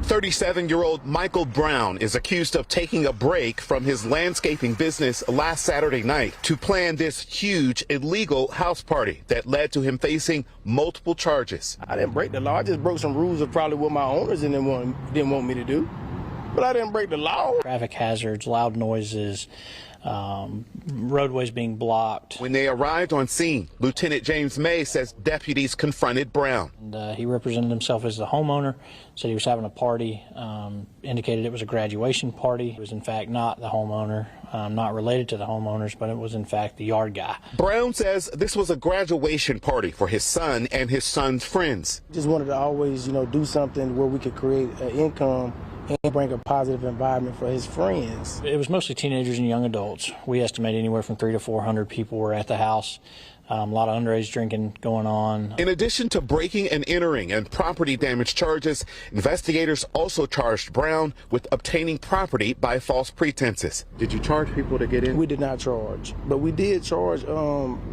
37-year-old Michael Brown is accused of taking a break from his landscaping business last Saturday night to plan this huge illegal house party that led to him facing multiple charges. I didn't break the law. I just broke some rules of probably what my owners didn't want me to do. But I didn't break the law. Traffic hazards, loud noises, roadways being blocked. When they arrived on scene, Lieutenant James May says deputies confronted Brown. And, he represented himself as the homeowner, said he was having a party, indicated it was a graduation party. It was in fact not the homeowner, not related to the homeowners, but it was in fact the yard guy. Brown says this was a graduation party for his son and his son's friends. Just wanted to always, do something where we could create an income and bring a positive environment for his friends. It was mostly teenagers and young adults. We estimate anywhere from 300 to 400 people were at the house. A lot of underage drinking going on. In addition to breaking and entering and property damage charges, investigators also charged Brown with obtaining property by false pretenses. Did you charge people to get in? We did not charge, but we did charge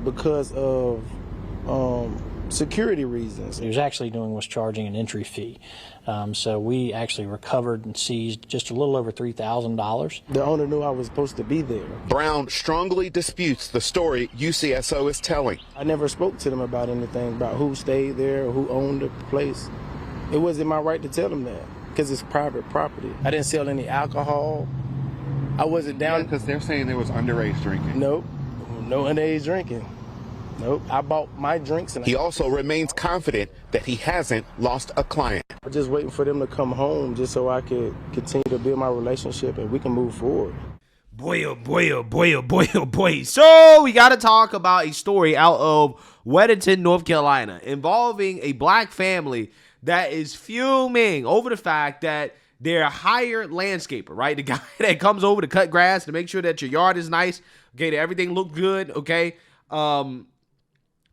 because of security reasons. What he was actually doing was charging an entry fee. So we actually recovered and seized just a little over $3,000. The owner knew I was supposed to be there. Brown strongly disputes the story UCSO is telling. I never spoke to them about anything about who stayed there or who owned the place. It wasn't my right to tell them that because it's private property. I didn't sell any alcohol. I wasn't down. Because they're saying there was underage drinking. Nope, no underage drinking. Nope, I bought my drinks. And he also remains confident that he hasn't lost a client. I'm just waiting for them to come home just so I could continue to build my relationship and we can move forward. Boy, oh boy, oh boy, oh boy, oh boy. So we got to talk about a story out of Weddington, North Carolina, involving a black family that is fuming over the fact that their hired landscaper, right? The guy that comes over to cut grass to make sure that your yard is nice, okay, that everything looks good, okay?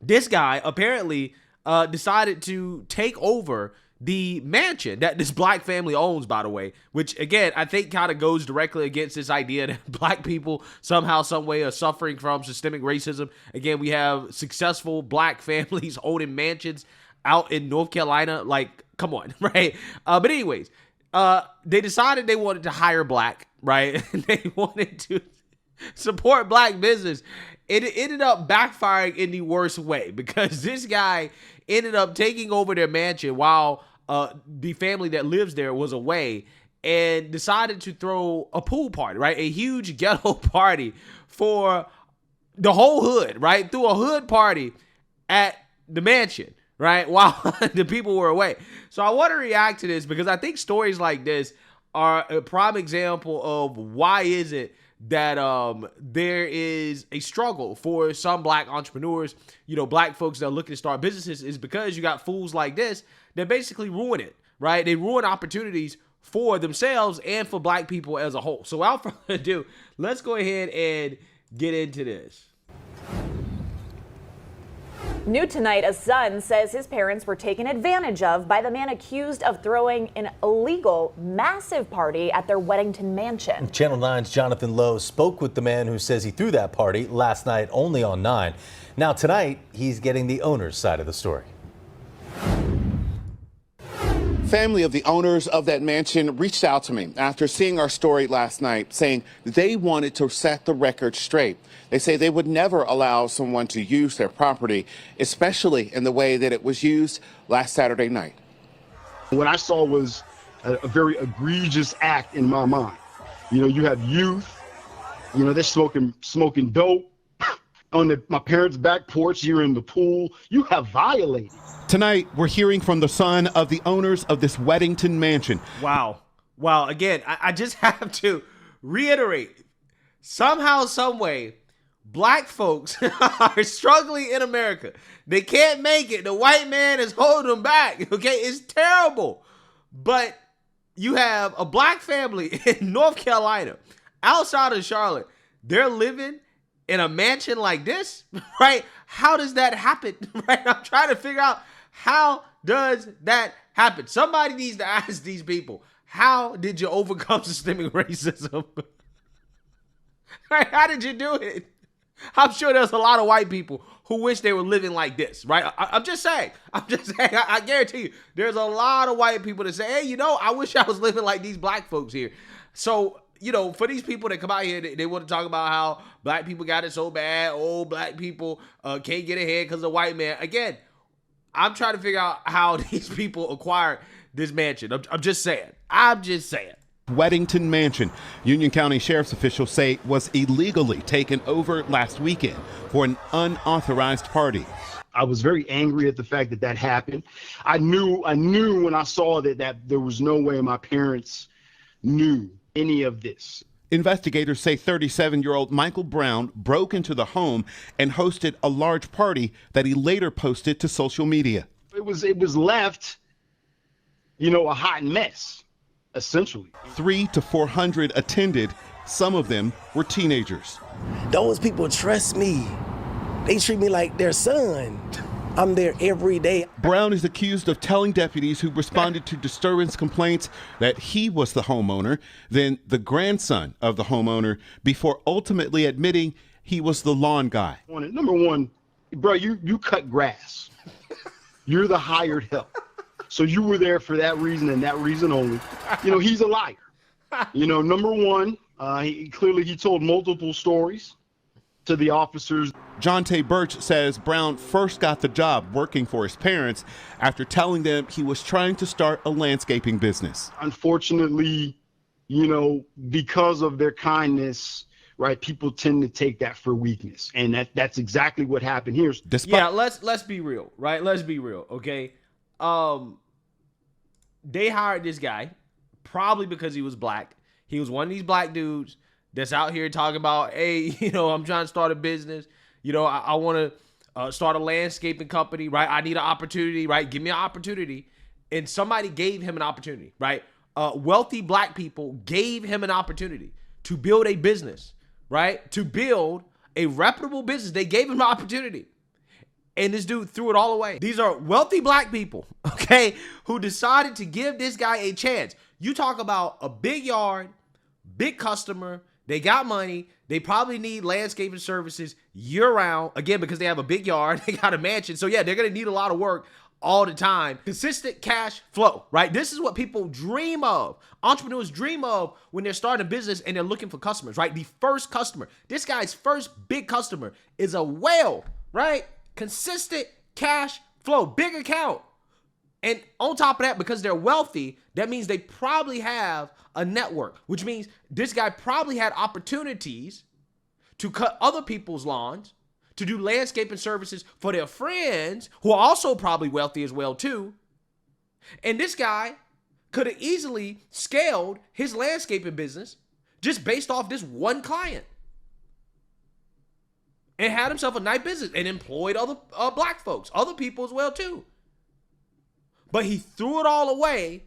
This guy apparently decided to take over the mansion that this black family owns, by the way, which, again, I think kind of goes directly against this idea that black people somehow, some way are suffering from systemic racism. Again, we have successful black families owning mansions out in North Carolina. Like, come on, right? But anyways, they decided they wanted to hire black, right? They wanted to support black business. It ended up backfiring in the worst way because this guy ended up taking over their mansion while the family that lives there was away and decided to throw a pool party, right? A huge ghetto party for the whole hood, right? Threw a hood party at the mansion, right? While the people were away. So I want to react to this because I think stories like this are a prime example of why is it that there is a struggle for some black entrepreneurs, black folks that are looking to start businesses, is because you got fools like this that basically ruin it, right? They ruin opportunities for themselves and for black people as a whole. So without further ado, let's go ahead and get into this. New tonight, a son says his parents were taken advantage of by the man accused of throwing an illegal, massive party at their Weddington mansion. Channel 9's Jonathan Lowe spoke with the man who says he threw that party last night only on 9. Now tonight, he's getting the owner's side of the story. Family of the owners of that mansion reached out to me after seeing our story last night, saying they wanted to set the record straight. They say they would never allow someone to use their property, especially in the way that it was used last Saturday night. What I saw was a very egregious act in my mind. You have youth, they're smoking dope on my parents' back porch. You're in the pool. You have violated. Tonight, we're hearing from the son of the owners of this Weddington mansion. Wow. Again, I just have to reiterate, somehow, some way, black folks are struggling in America. They can't make it. The white man is holding them back. Okay, it's terrible. But you have a black family in North Carolina, outside of Charlotte. They're living in a mansion like this, right? How does that happen? Right? I'm trying to figure out, how does that happen? Somebody needs to ask these people, how did you overcome systemic racism? Right? How did you do it? I'm sure there's a lot of white people who wish they were living like this, right? I'm just saying. I guarantee you, there's a lot of white people that say, hey, you know, I wish I was living like these black folks here. So, you know, for these people that come out here, they want to talk about how black people got it so bad. Oh, black people can't get ahead because of white man. Again, I'm trying to figure out how these people acquired this mansion. I'm just saying. Weddington Mansion, Union County Sheriff's officials say, was illegally taken over last weekend for an unauthorized party. I was very angry at the fact that that happened. I knew when I saw that there was no way my parents knew any of this. Investigators say 37-year-old Michael Brown broke into the home and hosted a large party that he later posted to social media. It was left, you know, a hot mess, essentially. 300 to 400 attended. Some of them were teenagers. Those people trust me. They treat me like their son. I'm there every day. Brown is accused of telling deputies who responded to disturbance complaints that he was the homeowner, then the grandson of the homeowner, before ultimately admitting he was the lawn guy. Number one, bro, you cut grass. You're the hired help. So you were there for that reason and that reason only. You know, he's a liar. You know, number one, he told multiple stories to the officers. John Tay Birch says Brown first got the job working for his parents after telling them he was trying to start a landscaping business. Unfortunately, you know, because of their kindness, right, people tend to take that for weakness. And that's exactly what happened here. Yeah, let's be real, right? Let's be real, okay? They hired this guy probably because he was black. He was one of these black dudes that's out here talking about, hey, you know, I'm trying to start a business. You know, I want to start a landscaping company, right? I need an opportunity, right? Give me an opportunity. And somebody gave him an opportunity, right? Wealthy black people gave him an opportunity to build a business, right? To build a reputable business. They gave him an opportunity. And this dude threw it all away. These are wealthy black people, okay, who decided to give this guy a chance. You talk about a big yard, big customer. They got money. They probably need landscaping services year-round. Again, because they have a big yard. They got a mansion. So, yeah, they're going to need a lot of work all the time. Consistent cash flow, right? This is what people dream of. Entrepreneurs dream of when they're starting a business and they're looking for customers, right? The first customer. This guy's first big customer is a whale, right? Consistent cash flow, big account. And on top of that, because they're wealthy, that means they probably have a network, which means this guy probably had opportunities to cut other people's lawns, to do landscaping services for their friends who are also probably wealthy as well too. And this guy could have easily scaled his landscaping business just based off this one client and had himself a nice business and employed other black folks, other people as well too. But he threw it all away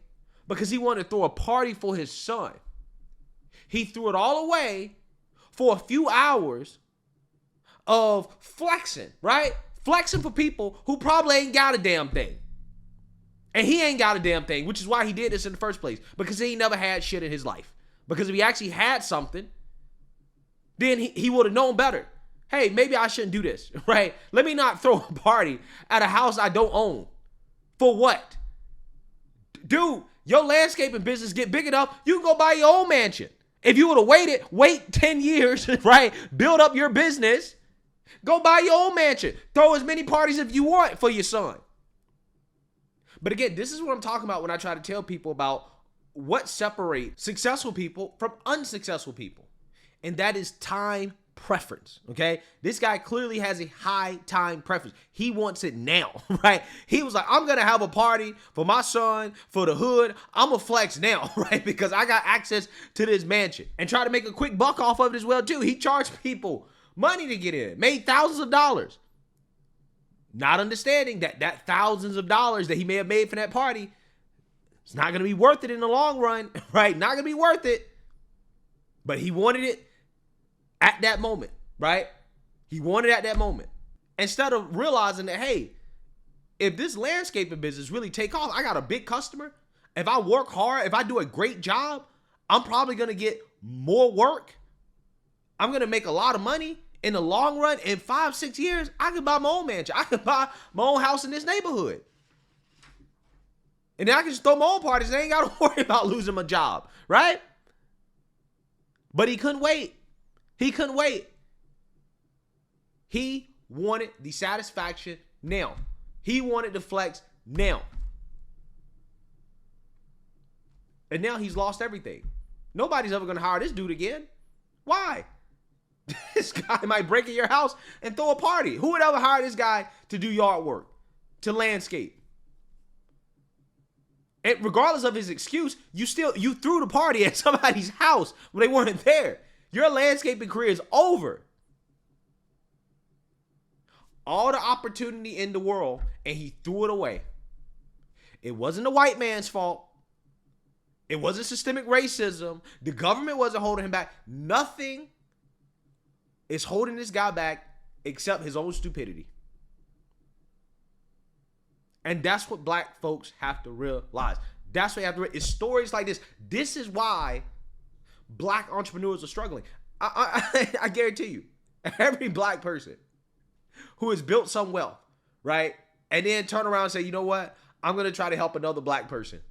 because he wanted to throw a party for his son. He threw it all away for a few hours of flexing, right? Flexing for people who probably ain't got a damn thing. And he ain't got a damn thing, which is why he did this in the first place, because he ain't never had shit in his life. Because if he actually had something, then he would have known better. Hey, maybe I shouldn't do this, right? Let me not throw a party at a house I don't own. For what? Dude, your landscaping business get big enough, you can go buy your own mansion. If you would have wait 10 years, right? Build up your business, go buy your own mansion. Throw as many parties if you want for your son. But again, this is what I'm talking about when I try to tell people about what separates successful people from unsuccessful people. And that is time preference, okay? This guy clearly has a high time preference. He wants it now, right? He was like, I'm going to have a party for my son, for the hood. I'm going to flex now, right? Because I got access to this mansion and try to make a quick buck off of it as well, too. He charged people money to get in, made thousands of dollars. Not understanding that thousands of dollars that he may have made for that party, it's not going to be worth it in the long run, right? Not going to be worth it. But he wanted it at that moment, right? He wanted it at that moment. Instead of realizing that, hey, if this landscaping business really take off, I got a big customer. If I work hard, if I do a great job, I'm probably going to get more work. I'm going to make a lot of money. in the long run, in 5-6 years, I can buy my own mansion. I can buy my own house in this neighborhood. And then I can just throw my own parties and I ain't got to worry about losing my job, right? But he couldn't wait. He couldn't wait. He wanted the satisfaction now. He wanted the flex now. And now he's lost everything. Nobody's ever going to hire this dude again. Why? This guy might break in your house and throw a party. Who would ever hire this guy to do yard work, to landscape? And regardless of his excuse, you threw the party at somebody's house when they weren't there. Your landscaping career is over. All the opportunity in the world, and he threw it away. It wasn't the white man's fault. It wasn't systemic racism. The government wasn't holding him back. Nothing is holding this guy back except his own stupidity. And that's what black folks have to realize. That's what you have to realize. It's stories like this. This is why black entrepreneurs are struggling. I guarantee you, every black person who has built some wealth, right, and then turn around and say, you know what, I'm going to try to help another black person.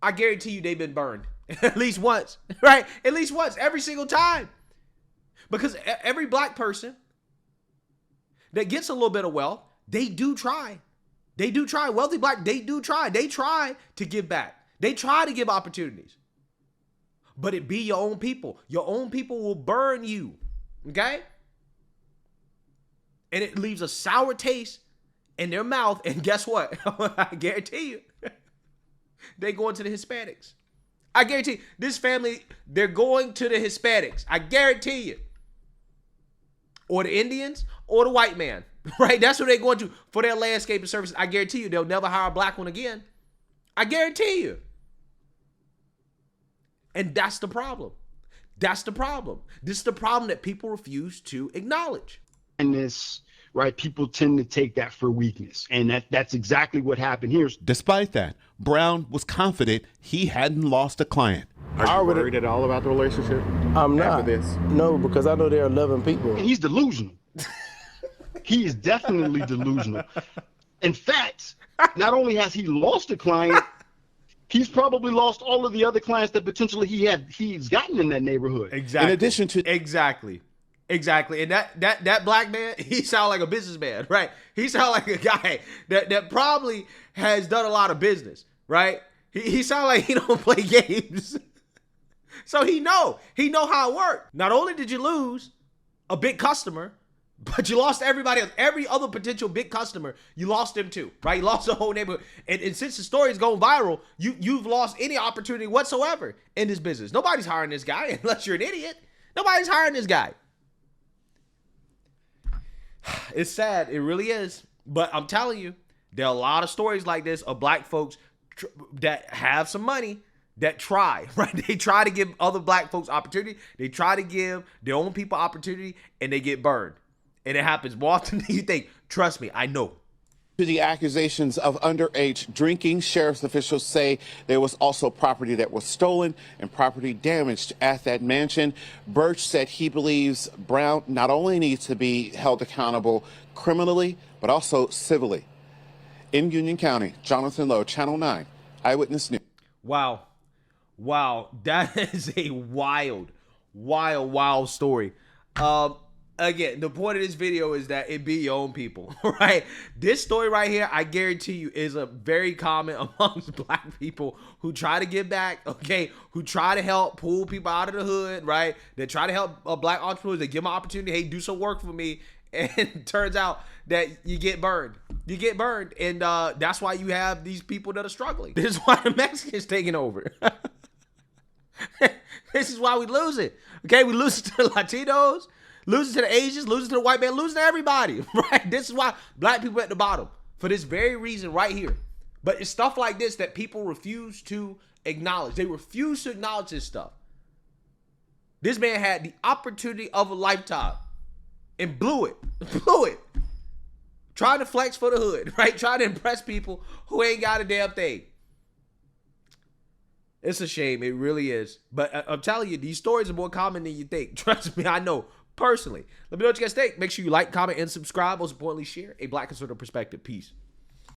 I guarantee you they've been burned at least once, right? At least once, every single time. Because every black person that gets a little bit of wealth, they do try. They do try. Wealthy black, they do try. They try to give back. They try to give opportunities. But it be your own people. Your own people will burn you, okay? And it leaves a sour taste in their mouth. And guess what? I guarantee you, they going to the Hispanics. I guarantee you, this family, they're going to the Hispanics. I guarantee you. Or the Indians or the white man, right? That's what they're going to for their landscaping services. I guarantee you, they'll never hire a black one again. I guarantee you. And that's the problem. That's the problem. This is the problem that people refuse to acknowledge. And this, right, people tend to take that for weakness. And that's exactly what happened here. Despite that, Brown was confident he hadn't lost a client. Are you worried at all about the relationship? I'm not. After this? No, because I know they're loving people. And he's delusional. He is definitely delusional. In fact, not only has he lost a client, he's probably lost all of the other clients that potentially he's gotten in that neighborhood. Exactly. In addition to Exactly. And that black man, he sound like a businessman, right? He sound like a guy that probably has done a lot of business, right? He sound like he don't play games. So he know how it works. Not only did you lose a big customer, but you lost everybody else. Every other potential big customer, you lost them too, right? You lost the whole neighborhood. And since the story is going viral, you've lost any opportunity whatsoever in this business. Nobody's hiring this guy unless you're an idiot. Nobody's hiring this guy. It's sad. It really is. But I'm telling you, there are a lot of stories like this of black folks that have some money that try, right? They try to give other black folks opportunity. They try to give their own people opportunity, and they get burned. And it happens more often than you think. Trust me, I know. To the accusations of underage drinking, sheriff's officials say there was also property that was stolen and property damaged at that mansion. Birch said he believes Brown not only needs to be held accountable criminally, but also civilly. In Union County, Jonathan Lowe, Channel 9, Eyewitness News. Wow. That is a wild story. Again, the point of this video is that it be your own people, right? This story right here, I guarantee you, is a very common amongst black people who try to give back, okay? Who try to help pull people out of the hood, right? They try to help black entrepreneurs. They give them an opportunity. Hey, do some work for me. And it turns out that you get burned. You get burned. And that's why you have these people that are struggling. This is why the Mexicans taking over. This is why we lose it. Okay, we lose it to the Latinos. Losing to the Asians, losing to the white man, losing to everybody, right? This is why black people at the bottom, for this very reason right here. But it's stuff like this that people refuse to acknowledge. They refuse to acknowledge this stuff. This man had the opportunity of a lifetime and blew it. Trying to flex for the hood, right? Trying to impress people who ain't got a damn thing. It's a shame. It really is. But I'm telling you, these stories are more common than you think. Trust me, I know. personally. Let me know what you guys think. Make sure you like, comment, and subscribe. Most importantly, share a Black conservative perspective. Peace.